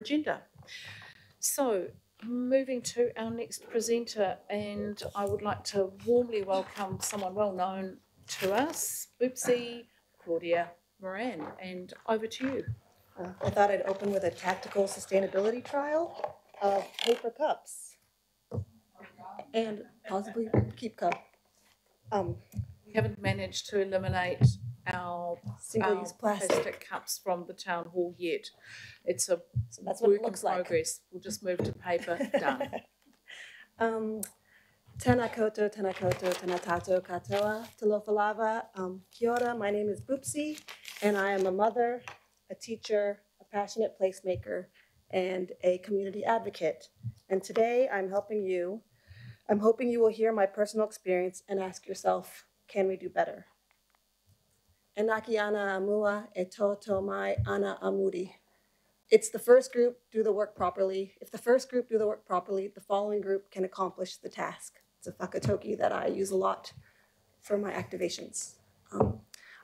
agenda. So, moving to our next presenter, and I would like to warmly welcome someone well known to us, Boopsie Claudia Moran, and over to you. I thought I'd open with a tactical sustainability trial of paper cups and possibly keep cup. We haven't managed to eliminate our Single-use plastic cups from the town hall yet. It's a So that's what it work in looks like. progress. We'll just move to paper. Done. Tēnā koutou, tēnā koutou, tēnā tātou katoa, talofa lava. Kia ora, my name is Boopsie, and I am a mother, a teacher, a passionate placemaker, and a community advocate. And today I'm hoping you will hear my personal experience and ask yourself, can we do better? Enaki ana amua e toto mai ana amuri. It's the first group do the work properly. If the first group do the work properly, the following group can accomplish the task. It's a whakatoki that I use a lot for my activations.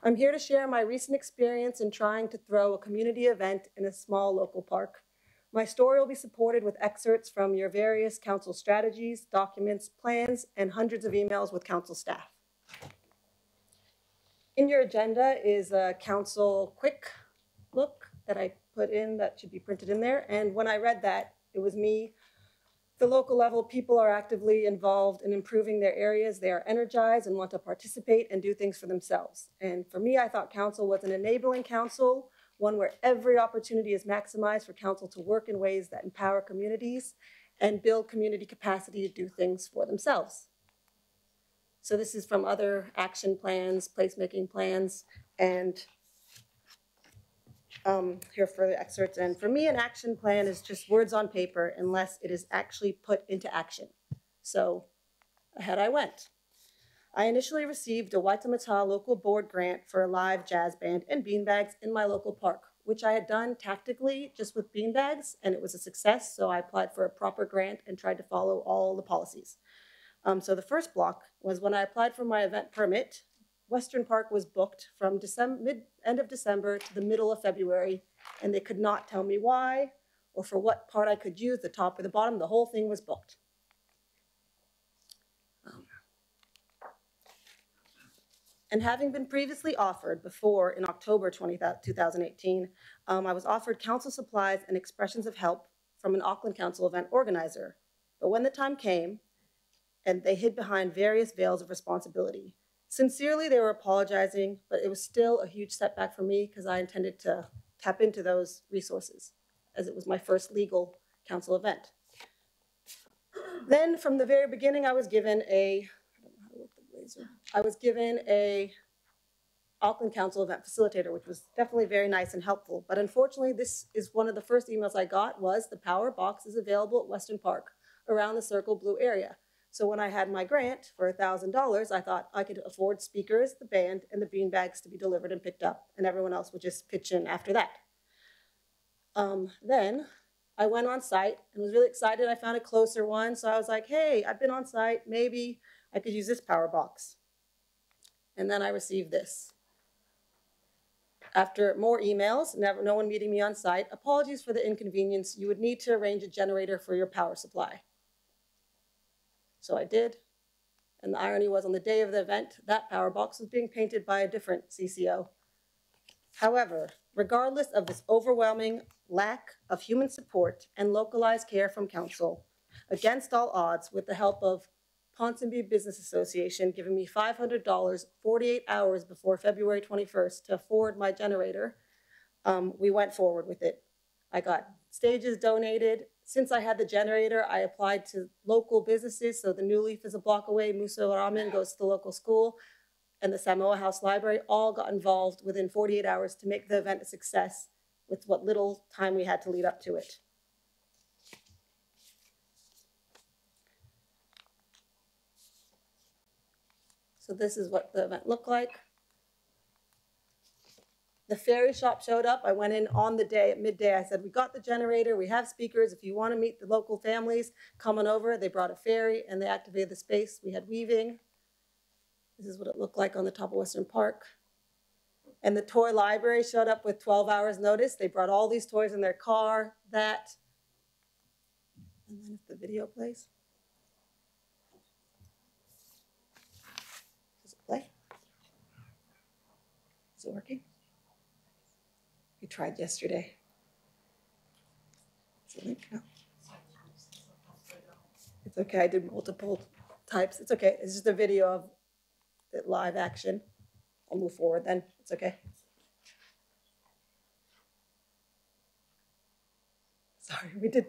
I'm here to share my recent experience in trying to throw a community event in a small local park. My story will be supported with excerpts from your various council strategies, documents, plans, and hundreds of emails with council staff. In your agenda is a council quick look that I put in that should be printed in there. And when I read that, it was me. The local level people are actively involved in improving their areas. They are energized and want to participate and do things for themselves. And for me, I thought council was an enabling council, one where every opportunity is maximized for council to work in ways that empower communities and build community capacity to do things for themselves. So this is from other action plans, placemaking plans, and here for the excerpts. And for me, an action plan is just words on paper unless it is actually put into action. So ahead I went. I initially received a Waitemata local board grant for a live jazz band and beanbags in my local park, which I had done tactically just with beanbags, and it was a success. So I applied for a proper grant and tried to follow all the policies. So the first block was when I applied for my event permit. Western Park was booked from end of December to the middle of February, and they could not tell me why or for what part I could use, the top or the bottom. The whole thing was booked. And having been previously offered before in October 2018, I was offered council supplies and expressions of help from an Auckland Council event organizer. But when the time came, and they hid behind various veils of responsibility. Sincerely, they were apologizing, but it was still a huge setback for me because I intended to tap into those resources as it was my first legal council event. Then from the very beginning, I was given a Auckland Council event facilitator, which was definitely very nice and helpful. But unfortunately, this is one of the first emails I got was the power box is available at Western Park around the Circle Blue area. So when I had my grant for $1,000, I thought I could afford speakers, the band, and the beanbags to be delivered and picked up, and everyone else would just pitch in after that. Then I went on site and was really excited. I found a closer one, so I was like, hey, I've been on site. Maybe I could use this power box. And then I received this. After more emails, no one meeting me on site, apologies for the inconvenience. You would need to arrange a generator for your power supply. So I did, and the irony was on the day of the event, that power box was being painted by a different CCO. However, regardless of this overwhelming lack of human support and localized care from council, against all odds, with the help of Ponsonby Business Association giving me $500 48 hours before February 21st to afford my generator, we went forward with it. I got stages donated. Since I had the generator, I applied to local businesses. So the New Leaf is a block away, Muso Ramen goes to the local school, and the Samoa House Library all got involved within 48 hours to make the event a success with what little time we had to lead up to it. So this is what the event looked like. The ferry shop showed up. I went in on the day at midday. I said, we got the generator, we have speakers. If you want to meet the local families, come on over. They brought a ferry and they activated the space. We had weaving. This is what it looked like on the top of Western Park. And the toy library showed up with 12 hours notice. They brought all these toys in their car, and then if the video plays. Does it play? Is it working? We tried yesterday. Is it link? No. It's okay, I did multiple types. It's okay, it's just a video of the live action. I'll move forward then, it's okay. Sorry, we did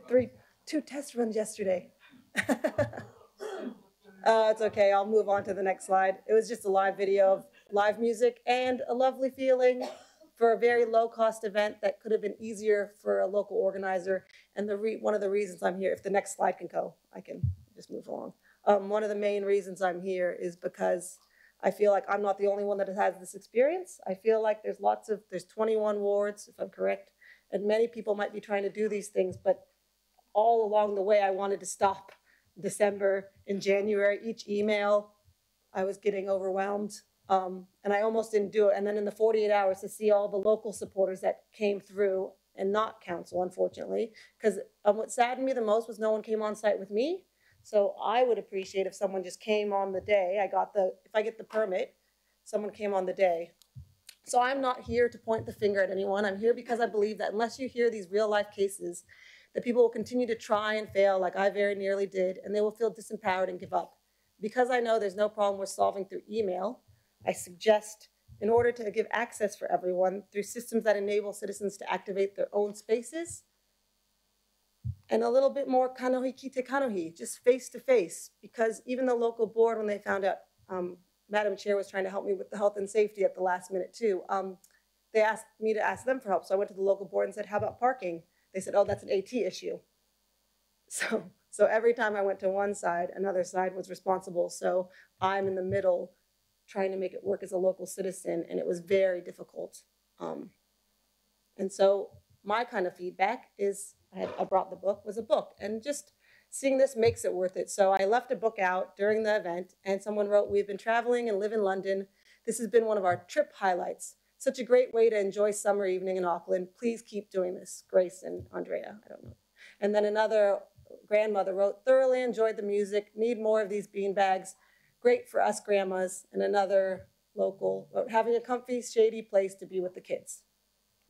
two test runs yesterday. It's okay, I'll move on to the next slide. It was just a live video of live music and a lovely feeling for a very low-cost event that could have been easier for a local organizer. And one of the reasons I'm here, if the next slide can go, I can just move along. One of the main reasons I'm here is because I feel like I'm not the only one that has this experience. I feel like there's 21 wards, if I'm correct, and many people might be trying to do these things, but all along the way, I wanted to stop. December, in January, each email, I was getting overwhelmed, and I almost didn't do it. And then in the 48 hours to see all the local supporters that came through, and not council, unfortunately, because what saddened me the most was no one came on site with me. So I would appreciate if someone just came on the day. If I get the permit, someone came on the day. So I'm not here to point the finger at anyone. I'm here because I believe that unless you hear these real life cases, that people will continue to try and fail like I very nearly did, and they will feel disempowered and give up. Because I know there's no problem with solving through email, I suggest, in order to give access for everyone through systems that enable citizens to activate their own spaces, and a little bit more kanohi ki te kanohi, just face to face, because even the local board, when they found out Madam Chair was trying to help me with the health and safety at the last minute too, they asked me to ask them for help. So I went to the local board and said, how about parking? They said, oh, that's an AT issue. So every time I went to one side, another side was responsible. So I'm in the middle trying to make it work as a local citizen, and it was very difficult. And so my kind of feedback is, I brought the book, was a book, and just seeing this makes it worth it. So I left a book out during the event, and someone wrote, we've been traveling and live in London. This has been one of our trip highlights. Such a great way to enjoy summer evening in Auckland. Please keep doing this. Grace and Andrea, I don't know. And then another grandmother wrote, thoroughly enjoyed the music, need more of these bean bags. Great for us grandmas. And another local wrote, having a comfy, shady place to be with the kids.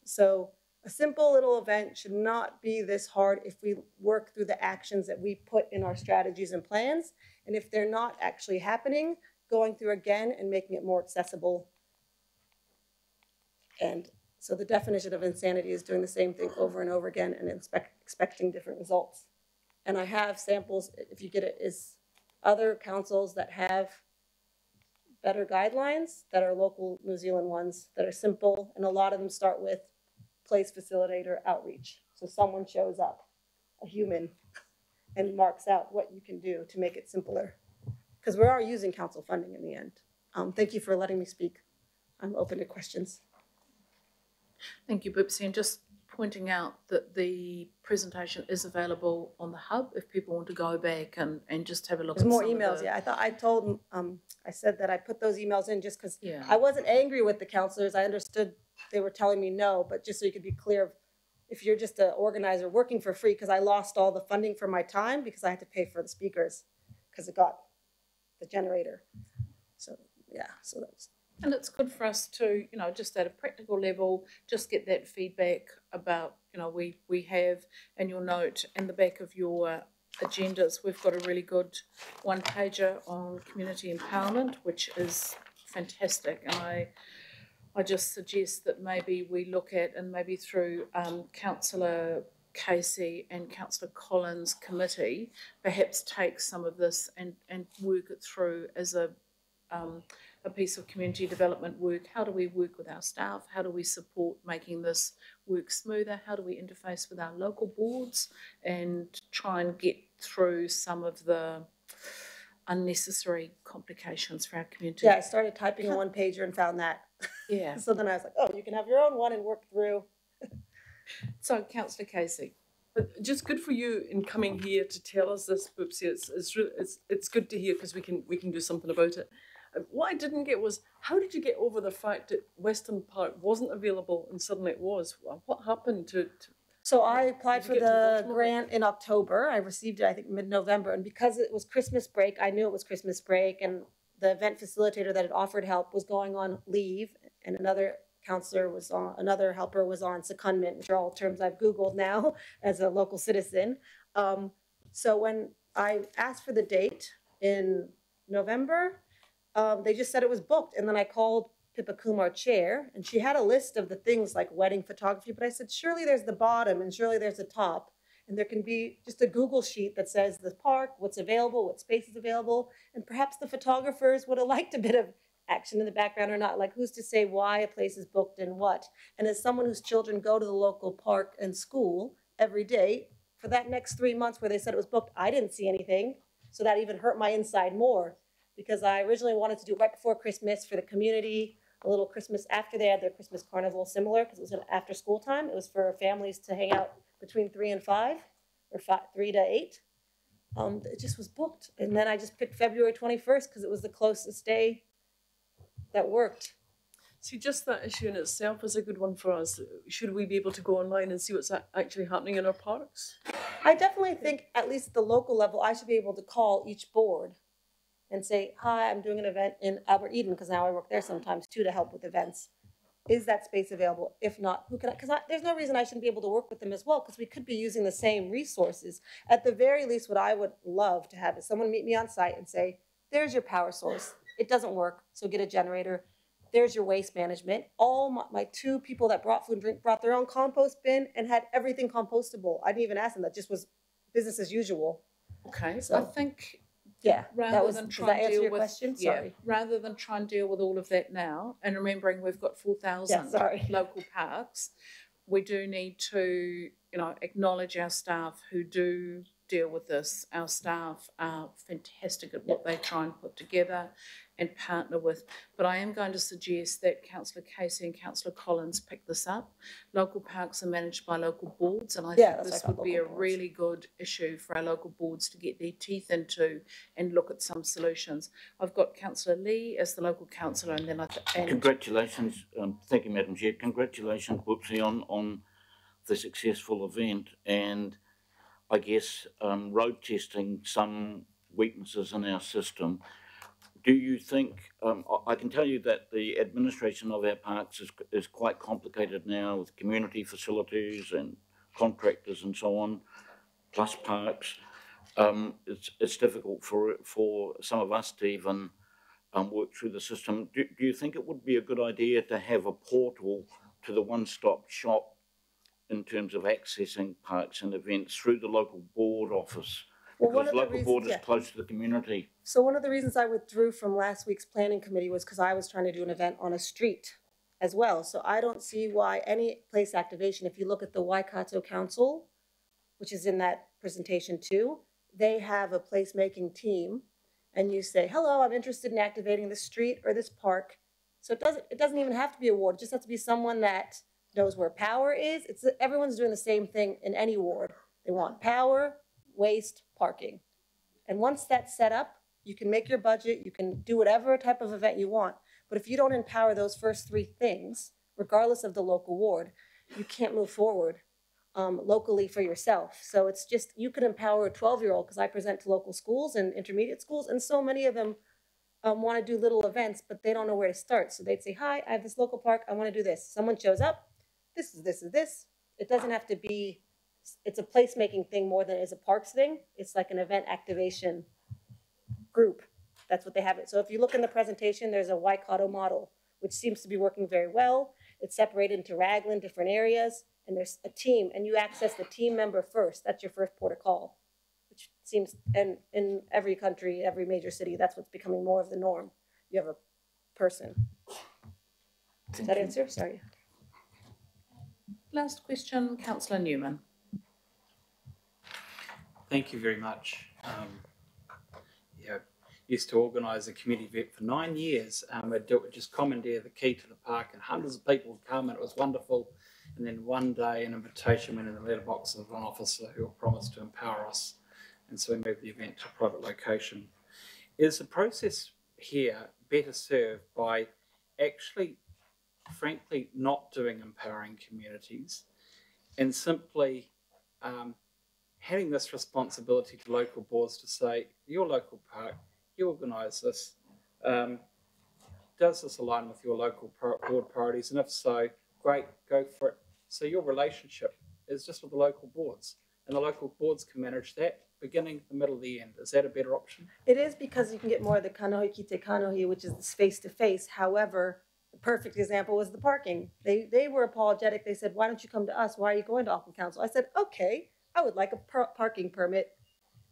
So a simple little event should not be this hard if we work through the actions that we put in our strategies and plans. And if they're not actually happening, going through again and making it more accessible. And so the definition of insanity is doing the same thing over and over again and expecting different results. And I have samples, if you get it, is other councils that have better guidelines that are local New Zealand ones that are simple, and a lot of them start with place facilitator outreach. So someone shows up, a human, and marks out what you can do to make it simpler. Because we are using council funding in the end. Thank you for letting me speak. I'm open to questions. Thank you, Boopsie, and just pointing out that the presentation is available on the hub if people want to go back and just have a look. There's more emails, yeah. I said that I put those emails in just because I wasn't angry with the counselors. I understood they were telling me no, but just so you could be clear, if you're just an organizer working for free, because I lost all the funding for my time because I had to pay for the speakers because it got the generator. So yeah, so that's. And it's good for us to, just at a practical level, just get that feedback about, we have, and you'll note in the back of your agendas, we've got a really good one-pager on community empowerment, which is fantastic. And I just suggest that maybe we look at, and maybe through Councillor Casey and Councillor Collins' committee, perhaps take some of this and work it through as a piece of community development work. How do we work with our staff? How do we support making this work smoother? How do we interface with our local boards and try and get through some of the unnecessary complications for our community? Yeah, I started typing a one-pager and found that. Yeah. So then I was like, oh, you can have your own one and work through. So, Councillor Casey. But just good for you in coming here to tell us this, Boopsie. It's good to hear because we can do something about it. what I didn't get was, how did you get over the fact that Western Park wasn't available and suddenly it was? What happened to So I applied Did for you get to the the bottom of it? grant in October. I received it, I think, mid-November. And because it was Christmas break, I knew it was Christmas break. And the event facilitator that had offered help was going on leave. And another another helper was on secondment, which are all terms I've Googled now as a local citizen. So when I asked for the date in November, they just said it was booked. And then I called Pippa Kumar chair, and she had a list of the things like wedding photography, but I said, surely there's the bottom and surely there's the top. And there can be just a Google sheet that says the park, what's available, what space is available. And perhaps the photographers would have liked a bit of action in the background or not. Like, who's to say why a place is booked and what? And as someone whose children go to the local park and school every day, for that next 3 months where they said it was booked, I didn't see anything. So that even hurt my inside more, because I originally wanted to do it right before Christmas for the community, a little Christmas after they had their Christmas carnival, similar, because it was an after school time. It was for families to hang out between 3 and 5, or 3 to 8. It just was booked. And then I just picked February 21st because it was the closest day that worked. See, just that issue in itself is a good one for us. Should we be able to go online and see what's actually happening in our parks? I definitely think, at least at the local level, I should be able to call each board and say, hi, I'm doing an event in Albert Eden, because now I work there sometimes too to help with events. Is that space available? If not, who can I, because there's no reason I shouldn't be able to work with them as well, because we could be using the same resources. At the very least, what I would love to have is someone meet me on site and say, there's your power source. It doesn't work, so get a generator. There's your waste management. All my 2 people that brought food and drink brought their own compost bin and had everything compostable. I didn't even ask them. That just was business as usual. Okay, So- I think Yeah, rather than does try that and answer deal your with question? Sorry. rather than try and deal with all of that now, and remembering we've got 4,000 Yeah, sorry. local parks, we do need to, acknowledge our staff who do deal with this. Our staff are fantastic at what they try and put together and partner with. But I am going to suggest that Councillor Casey and Councillor Collins pick this up. Local parks are managed by local boards, and I think that's this right, would be a local boards. really good issue for our local boards to get their teeth into and look at some solutions. I've got Councillor Lee as the local councillor, and then Congratulations, thank you, Madam Chair. Congratulations, Whoopsie, on the successful event, and I guess road testing some weaknesses in our system. Do you think, I can tell you that the administration of our parks is quite complicated now with community facilities and contractors and so on, plus parks. It's difficult for some of us to even work through the system. Do you think it would be a good idea to have a portal to the one-stop shop in terms of accessing parks and events through the local board office? Well, one Because of the local reasons, board is yeah. close to the community. So one of the reasons I withdrew from last week's planning committee was because I was trying to do an event on a street as well. So I don't see why any place activation, if you look at the Waikato Council, which is in that presentation too, they have a placemaking team, and you say, hello, I'm interested in activating this street or this park. So it doesn't even have to be a ward. It just has to be someone that knows where power is. Everyone's doing the same thing in any ward. They want power, waste, parking. And once that's set up, you can make your budget, you can do whatever type of event you want. But if you don't empower those first 3 things, regardless of the local ward, you can't move forward locally for yourself. So it's just, you can empower a 12-year-old, because I present to local schools and intermediate schools, and so many of them want to do little events, but they don't know where to start. So they'd say, hi, I have this local park, I want to do this. Someone shows up, this is this. It doesn't have to be, it's a placemaking thing more than it is a parks thing. It's like an event activation group. That's what they have it. So if you look in the presentation, there's a Waikato model, which seems to be working very well. It's separated into Raglan, different areas, and there's a team, and you access the team member first. That's your first port of call, which seems, and in every country, every major city, that's what's becoming more of the norm. You have a person. Does that answer? Sorry. last question, Councillor Newman. Thank you very much. Used to organise a community event for 9 years. I'd do it, just commandeer the key to the park, and hundreds of people would come, and it was wonderful. And then one day an invitation went in the letterbox of an officer who promised to empower us. And so we moved the event to a private location. Is the process here better served by actually, frankly, not doing empowering communities and simply having this responsibility to local boards to say, your local park, you organise this. Does this align with your local board priorities? And if so, great, go for it. So your relationship is just with the local boards, and the local boards can manage that beginning, the middle, the end. Is that a better option? It is, because you can get more of the kanohi ki te kanohi, which is this face-to-face. However, the perfect example was the parking. They were apologetic. They said, why don't you come to us? Why are you going to Auckland Council? I said, okay, I would like a parking permit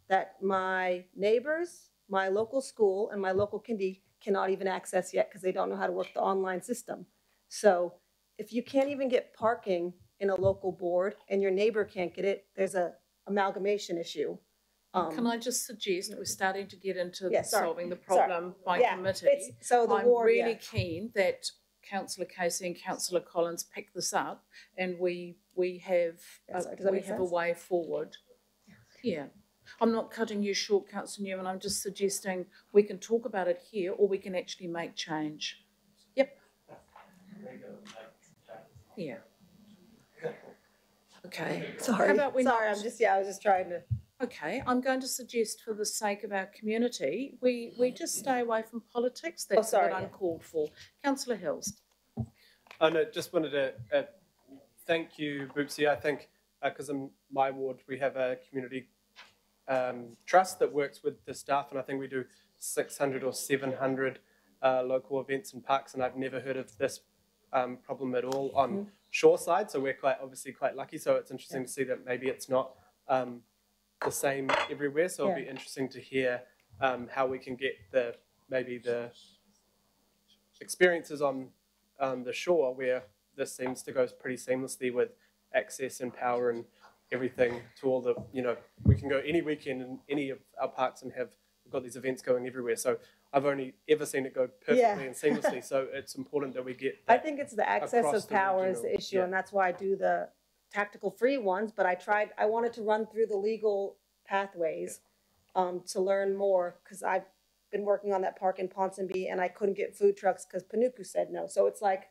that my neighbors, my local school, and my local kindy cannot even access yet because they don't know how to work the online system. So if you can't even get parking in a local board and your neighbor can't get it, there's a amalgamation issue. Can I just suggest we're starting to get into Yeah, sorry. solving the problem by Yeah, committee? so the I'm ward, really yeah. keen that Councillor Casey and Councillor Collins pick this up, and we have Yeah, sorry, does that we make have a sense? way forward. Yeah. I'm not cutting you short, Councillor Newman. I'm just suggesting we can talk about it here, or we can actually make change. Yep. Yeah. Okay. Sorry, How about we sorry, not- I was just trying to. Okay, I'm going to suggest, for the sake of our community, we just stay away from politics. That's sorry, a bit yeah. uncalled for. Councillor Hills. Oh no, just wanted to thank you, Boopsie. I think because in my ward we have a community trust that works with the staff, and I think we do 600 or 700 local events and parks, and I've never heard of this problem at all on Shoreside. So we're obviously quite lucky. So it's interesting to see that maybe it's not the same everywhere. So it'll be interesting to hear how we can get maybe the experiences on the shore where this seems to go pretty seamlessly with access and power and everything to all the, we can go any weekend in any of our parks and we've got these events going everywhere. So I've only ever seen it go perfectly and seamlessly. So it's important that we get I think it's the access across of the power is the regional- issue, yeah. and that's why I do the tactical free ones, but I wanted to run through the legal pathways to learn more, because I've been working on that park in Ponsonby and I couldn't get food trucks because Panuku said no. So it's like,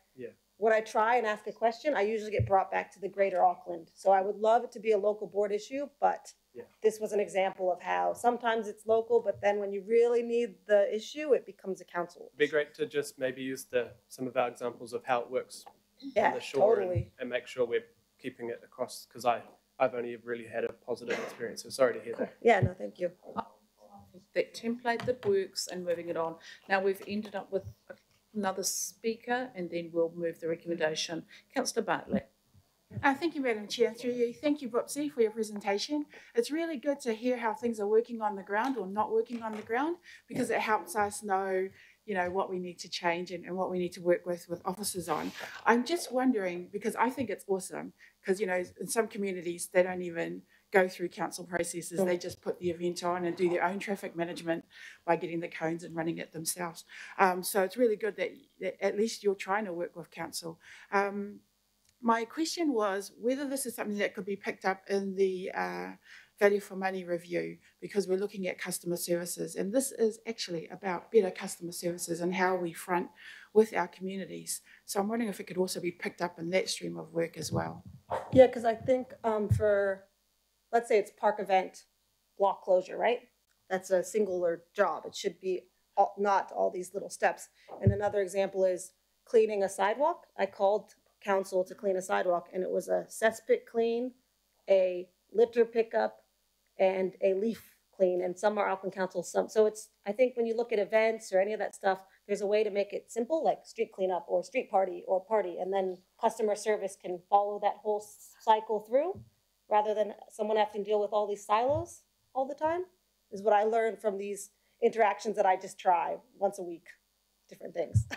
when I try and ask a question, I usually get brought back to the greater Auckland. So I would love it to be a local board issue, but this was an example of how sometimes it's local, but then when you really need the issue, it becomes a council. It'd be great to just maybe use some of our examples of how it works Yeah, on the shore totally. and make sure we're keeping it across, because I've only really had a positive experience. So sorry to hear that. Yeah, no, thank you. That template that works, and moving it on. Now we've ended up with another speaker, and then we'll move the recommendation. Councillor Bartlett. Thank you, Madam Chair. Through you, thank you, Boopsie, for your presentation. It's really good to hear how things are working on the ground or not working on the ground, because it helps us know, what we need to change and what we need to work with officers on. I'm just wondering, because I think it's awesome, because, in some communities, they don't even go through council processes. They just put the event on and do their own traffic management by getting the cones and running it themselves. So it's really good that at least you're trying to work with council. My question was whether this is something that could be picked up in the value for money review, because we're looking at customer services, and this is actually about better customer services and how we front with our communities. So I'm wondering if it could also be picked up in that stream of work as well. Yeah, because I think for, let's say it's park event, block closure, right? That's a singular job. It should be not all these little steps. And another example is cleaning a sidewalk. I called council to clean a sidewalk, and it was a cesspit clean, a litter pickup, and a leaf clean. And some are Auckland Council, some. So I think when you look at events or any of that stuff, there's a way to make it simple, like street cleanup or street party or party, and then customer service can follow that whole cycle through, rather than someone having to deal with all these silos all the time, is what I learned from these interactions that I just try once a week, different things.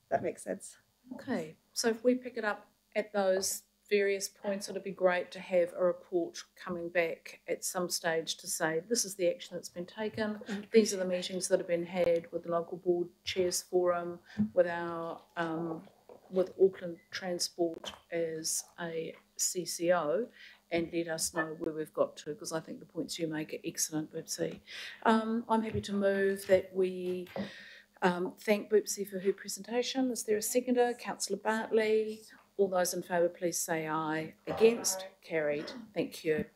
That makes sense. Okay, so if we pick it up at those various points, it'd be great to have a report coming back at some stage to say this is the action that's been taken, these are the meetings that have been had with the local board chairs forum, with our with Auckland Transport as a CCO, and let us know where we've got to, because I think the points you make are excellent, Boopsie. I'm happy to move that we Thank Boopsie for her presentation. Is there a seconder? Councillor Bartley. All those in favour, please say aye. Against? Carried. Thank you.